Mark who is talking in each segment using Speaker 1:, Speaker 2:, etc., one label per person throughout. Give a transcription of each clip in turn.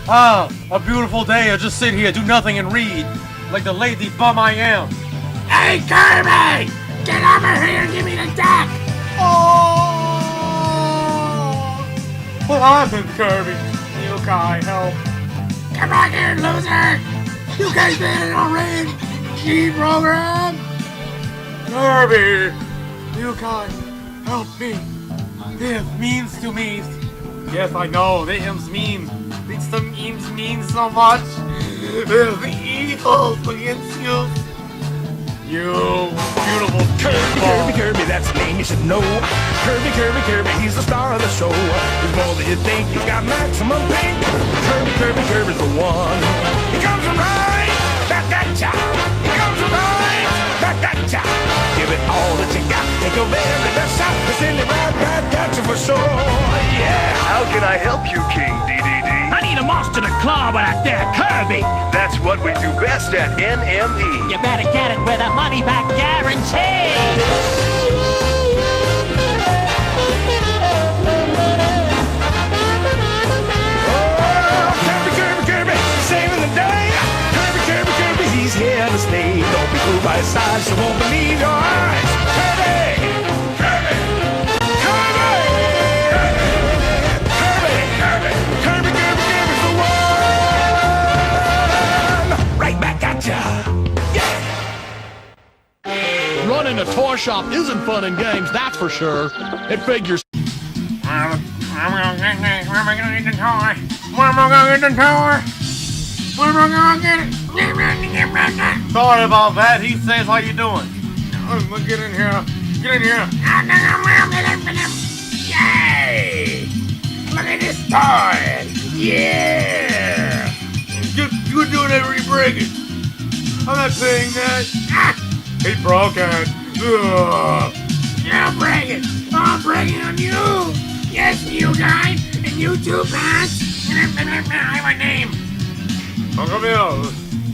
Speaker 1: Ah, a beautiful day. I just sit here, do nothing, and read like the lazy bum I am.
Speaker 2: Hey, Kirby! Get over here and give me the deck!
Speaker 1: Oh! What happened, Kirby? You can't help.
Speaker 2: Come back here, loser! You guys been in a raid G program?
Speaker 1: Kirby! You can't help me. This means to me. Yes, I know. This mean. These memes mean so much. There's the evil against you. You beautiful
Speaker 3: Kirby, that's the name you should know. Kirby, he's the star of the show. He's more than you think, he's got maximum pink. Kirby's the one. He comes around, back-that-cha. He comes around, back-that-cha. Give it all that you got, take your very best shot. To send it right back at you for sure, yeah.
Speaker 4: How can I help you, King DDD?
Speaker 5: I need a monster to claw with that there Kirby.
Speaker 4: That's what we do best at NME.
Speaker 5: You better get it with a money-back guarantee.
Speaker 3: Kirby, saving the day. Kirby, he's here to stay. Don't be fooled by his size, you won't believe your eyes. Kirby's the one. Right back at ya. Yeah.
Speaker 6: Running a toy shop isn't fun and games, that's for sure. It figures.
Speaker 2: I'm gonna get this. Where am I gonna get the toy? Where am I gonna get the toy? Where am I gonna get it?
Speaker 1: Sorry about that. He says, how you doing?
Speaker 2: Get in here. Get in here. Yay! Look at this toy. Yeah!
Speaker 1: You do it every break it. I'm not saying that. He broke it. Ugh.
Speaker 2: Now break it. I'll break it on you. Yes, you guy. And you too, Pat. I have a name.
Speaker 1: Oh, come here.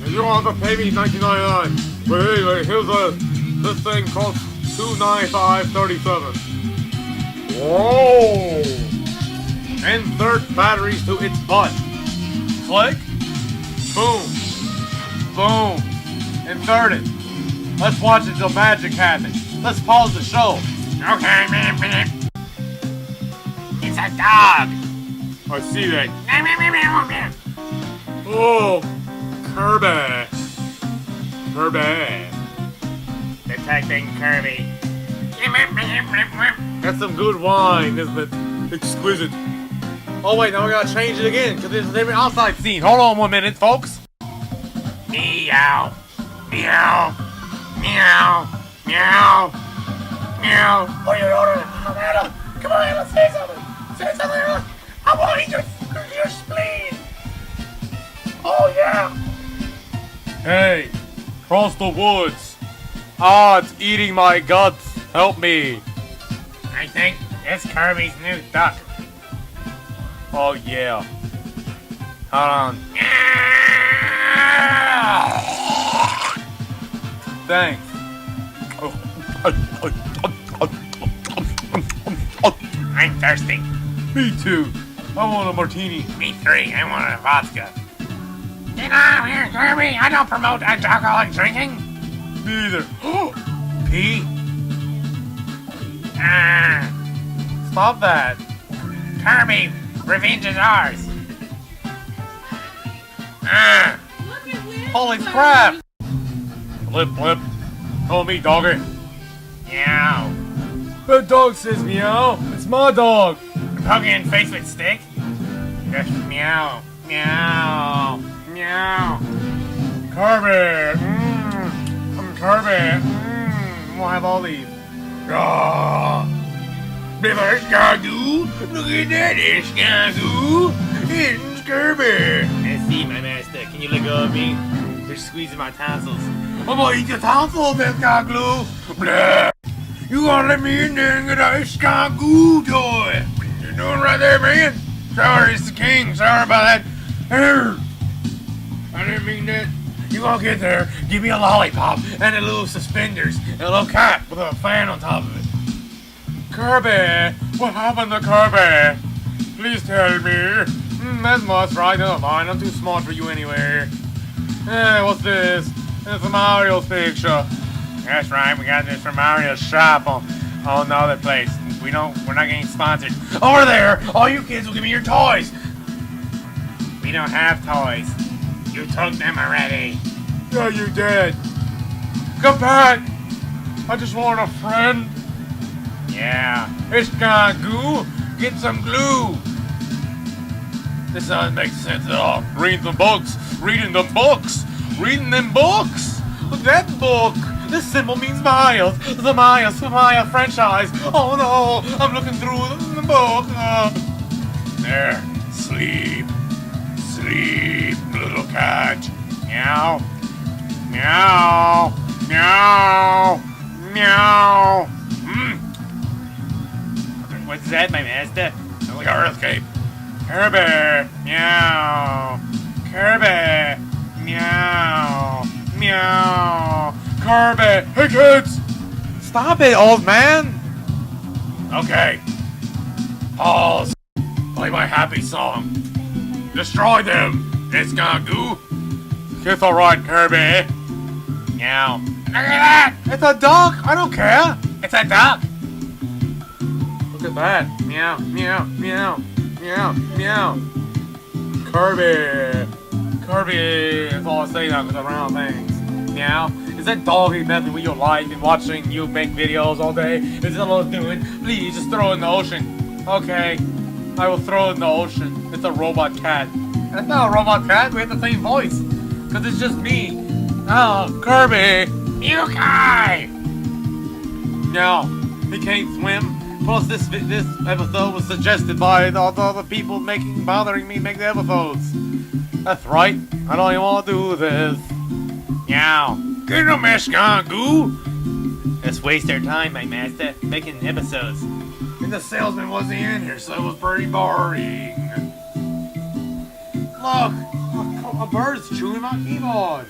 Speaker 1: You don't have to pay me $19.99. But anyway, here's this thing costs $295.37. Whoa! Insert batteries to its butt. Click. Boom. Boom. Insert it. Let's watch it till magic happens. Let's pause the show.
Speaker 2: Okay, it's a dog.
Speaker 1: I see that. Oh, Kirby.
Speaker 2: Detecting Kirby.
Speaker 1: That's some good wine, isn't it? Exquisite. Oh wait, now we gotta change it again, because there's a different outside scene. Hold on 1 minute, folks.
Speaker 2: Meow. Meow. Meow. Meow. Meow. Oh, you're ordering. Come on, let's say something. Say something. I want to eat your spleen. Oh, yeah.
Speaker 1: Hey, cross the woods. Ah, it's eating my guts. Help me.
Speaker 2: I think it's Kirby's new duck.
Speaker 1: Oh yeah. Hold on. Thanks.
Speaker 2: I'm thirsty.
Speaker 1: Me too. I want a martini.
Speaker 2: Me three. I want a vodka. Get out of here, Kirby. I don't promote alcoholic drinking.
Speaker 1: Me either. Pee? Stop that.
Speaker 2: Kirby, revenge is ours.
Speaker 1: Holy crap! Blip. Call me, doggy.
Speaker 2: Meow.
Speaker 1: The dog says meow. It's my dog.
Speaker 2: Poke you in the face with stick? Just meow. Meow. Meow.
Speaker 1: Kirby. I'm Kirby. We'll have all these.
Speaker 2: River Escargot. Look at that Escargot. It's Kirby.
Speaker 1: Let's see, my master. Can you let go of me? They're squeezing my tonsils. I'm gonna eat your tonsils, Escargot. Blah.
Speaker 2: You gonna let me in there and get an Escargot toy? You're doing right there, man. Sorry, it's the king. Sorry about that. I didn't mean that.
Speaker 1: You gonna get there, give me a lollipop and a little suspenders and a little cap with a fan on top of it. Kirby, what happened to Kirby? Please tell me. That must, right? Never mind, I'm too smart for you anyway. Hey, what's this? It's a Mario's picture.
Speaker 2: That's right, we got this from Mario's shop on another place. We're not getting sponsored. Over there, all you kids will give me your toys. We don't have toys. You took them already.
Speaker 1: Yeah, you did. Come back. I just want a friend.
Speaker 2: Yeah.
Speaker 1: It's got goo. Get some glue. This doesn't make sense at all. Reading the books. Reading the books. Reading them books. That book. This symbol means Miles. The Maya franchise. Oh no. I'm looking through the book.
Speaker 2: There. Sleep. Sleep, little cat. Meow. Meow. Meow. Meow. What's that, my master? Sounds like our escape. Kirby. Meow. Kirby. Meow. Meow.
Speaker 1: Kirby. Hey kids. Stop it, old man.
Speaker 2: Okay. Pause. Play my happy song. Destroy them. It's gonna goo.
Speaker 1: It's alright, Kirby.
Speaker 2: Meow. Look at that.
Speaker 1: It's a duck. I don't care.
Speaker 2: It's a duck.
Speaker 1: Look at that. Meow, meow, meow, meow, meow. Kirby. Kirby. That's all I say now because I'm around things. Meow. Is that doggy messing with your life and watching you make videos all day? Is that all it's doing? Please, just throw it in the ocean. Okay. I will throw it in the ocean. It's a robot cat. That's not a robot cat. We have the same voice. Because it's just me. Oh, Kirby.
Speaker 2: You guy.
Speaker 1: No, he can't swim. Plus, this episode was suggested by all the other people bothering me make the episodes. That's right. I don't even want to do this.
Speaker 2: Meow. Get no mess, goo.
Speaker 1: Let's waste our time, my master, making episodes. And the salesman wasn't in here, so it was pretty boring. Look, a bird's chewing my keyboard.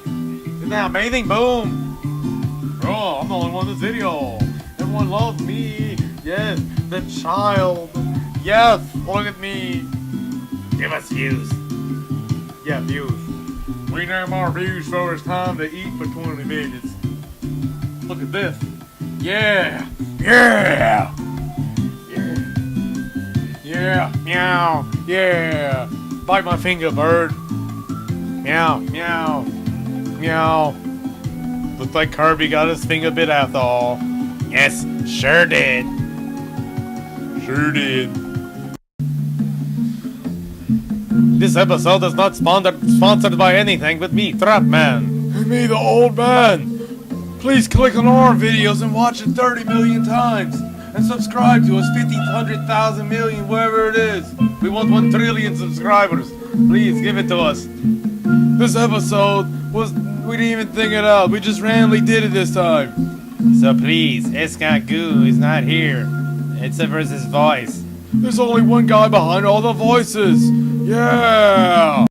Speaker 1: Isn't that amazing? Boom. Oh, I'm the only one in this video. Everyone loves me. Yes, the child. Yes, look at me.
Speaker 2: Give us views.
Speaker 1: Yeah, views. We need more views, so it's time to eat for 20 minutes. Look at this. Yeah. Yeah. Yeah. Yeah. Meow. Yeah. Bite my finger, bird. Meow. Meow. Meow. Looks like Kirby got his finger bit after all.
Speaker 2: Yes, sure did.
Speaker 1: Sure did. This episode is not sponsored by anything but me, Trap Man. And me, the old man. Please click on our videos and watch it 30 million times. And subscribe to us 50, 100,000 million, wherever it is. We want 1 trillion subscribers. Please give it to us. This episode we didn't even think it out. We just randomly did it this time.
Speaker 2: So please, Goo is not here. It's his voice.
Speaker 1: There's only one guy behind all the voices. Yeah.